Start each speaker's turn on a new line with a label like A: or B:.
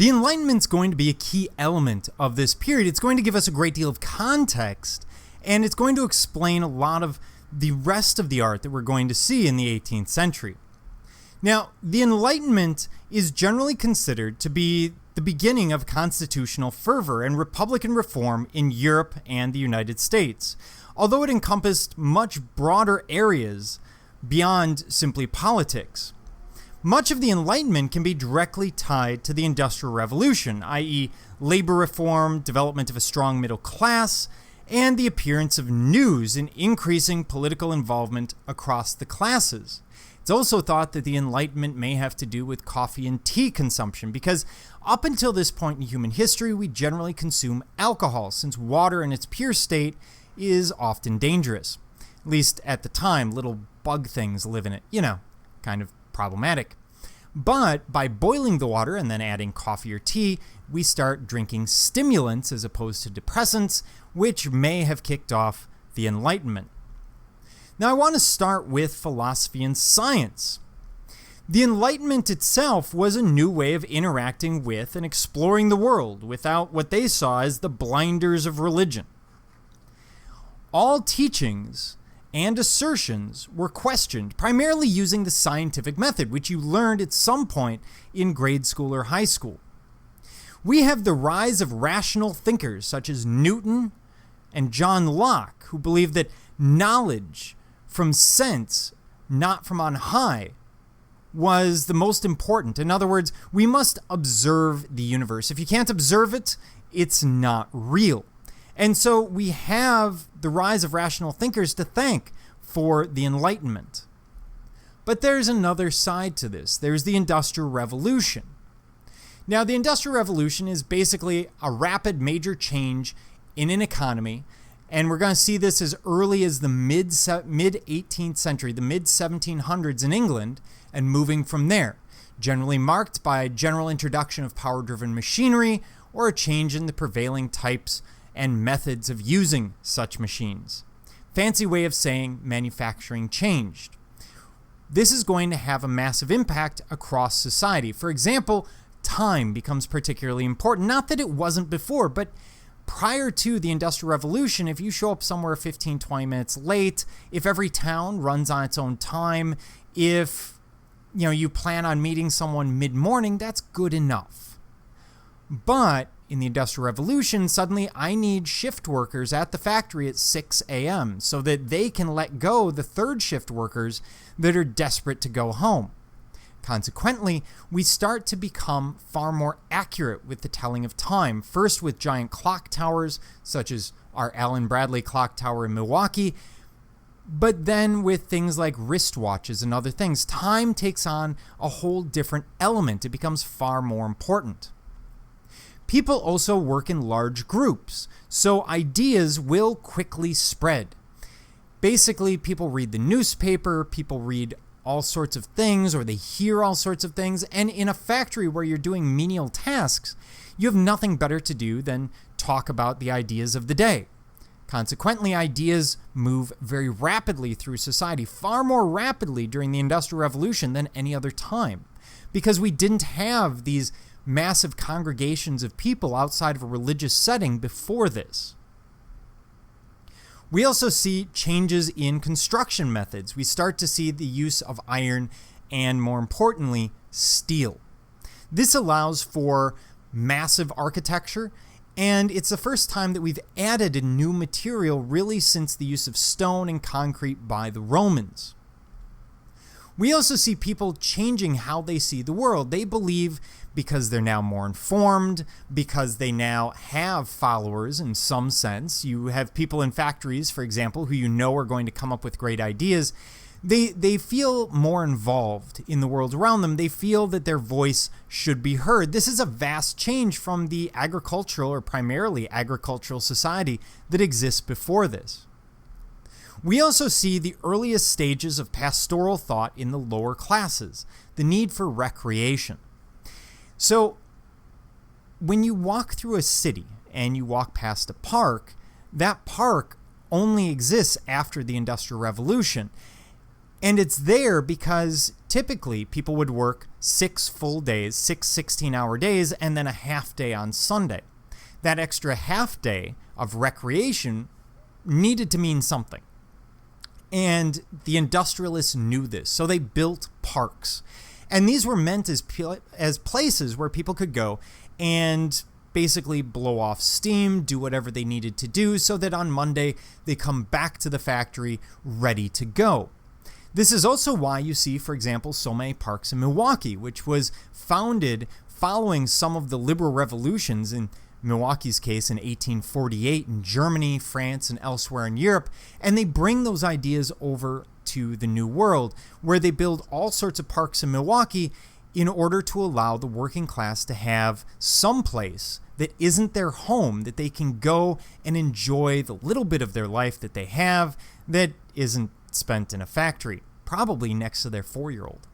A: The Enlightenment's going to be a key element of this period. It's going to give us a great deal of context, and it's going to explain a lot of the rest of the art that we're going to see in the 18th century. Now, the Enlightenment is generally considered to be the beginning of constitutional fervor and republican reform in Europe and the United States, although it encompassed much broader areas beyond simply politics. Much of the Enlightenment can be directly tied to the Industrial Revolution, i.e., labor reform, development of a strong middle class, and the appearance of news and increasing political involvement across the classes. It's also thought that the Enlightenment may have to do with coffee and tea consumption, because up until this point in human history, we generally consume alcohol, since water in its pure state is often dangerous. At least at the time, little bug things live in it. Kind of problematic. But by boiling the water and then adding coffee or tea, we start drinking stimulants as opposed to depressants, which may have kicked off the Enlightenment. Now I want to start with philosophy and science. The Enlightenment itself was a new way of interacting with and exploring the world without what they saw as the blinders of religion. All teachings and assertions were questioned, primarily using the scientific method, which you learned at some point in grade school or high school. We have the rise of rational thinkers such as Newton and John Locke, who believed that knowledge from sense, not from on high, was the most important. In other words, we must observe the universe. If you can't observe it, it's not real. And so we have the rise of rational thinkers to thank for the Enlightenment. But there's another side to this. There's the Industrial Revolution. Now, the Industrial Revolution is basically a rapid major change in an economy, and we're going to see this as early as the mid-18th century, the mid-1700s in England, and moving from there, generally marked by a general introduction of power-driven machinery or a change in the prevailing types and methods of using such machines. Fancy way of saying manufacturing changed. This is going to have a massive impact across society. For example, time becomes particularly important. Not that it wasn't before, but prior to the Industrial Revolution, if you show up somewhere 15, 20 minutes late, if every town runs on its own time, if you plan on meeting someone mid-morning, that's good enough. But in the Industrial Revolution, suddenly I need shift workers at the factory at 6 a.m. so that they can let go the third shift workers that are desperate to go home. Consequently, we start to become far more accurate with the telling of time, first with giant clock towers, such as our Allen Bradley clock tower in Milwaukee, but then with things like wristwatches and other things. Time takes on a whole different element. It becomes far more important. People also work in large groups, so ideas will quickly spread. Basically, people read the newspaper, people read all sorts of things, or they hear all sorts of things, and in a factory where you're doing menial tasks, you have nothing better to do than talk about the ideas of the day. Consequently, ideas move very rapidly through society, far more rapidly during the Industrial Revolution than any other time, because we didn't have these massive congregations of people outside of a religious setting before this. We also see changes in construction methods. We start to see the use of iron and, more importantly, steel. This allows for massive architecture, and it's the first time that we've added a new material really since the use of stone and concrete by the Romans. We also see people changing how they see the world. They believe, because they're now more informed, because they now have followers in some sense. You have people in factories, for example, who are going to come up with great ideas. They feel more involved in the world around them. They feel that their voice should be heard. This is a vast change from the agricultural or primarily agricultural society that exists before this. We also see the earliest stages of pastoral thought in the lower classes, the need for recreation. So when you walk through a city and you walk past a park, that park only exists after the Industrial Revolution. And it's there because typically people would work 6 full days, 6 16-hour days, and then a half day on Sunday. That extra half day of recreation needed to mean something. And the industrialists knew this, so they built parks. And these were meant as places where people could go and basically blow off steam, do whatever they needed to do, so that on Monday they come back to the factory ready to go. This is also why you see, for example, so many parks in Milwaukee, which was founded following some of the liberal revolutions, in Milwaukee's case in 1848 in Germany, France, and elsewhere in Europe, and they bring those ideas over to the New World, where they build all sorts of parks in Milwaukee in order to allow the working class to have some place that isn't their home, that they can go and enjoy the little bit of their life that they have that isn't spent in a factory, probably next to their 4-year-old.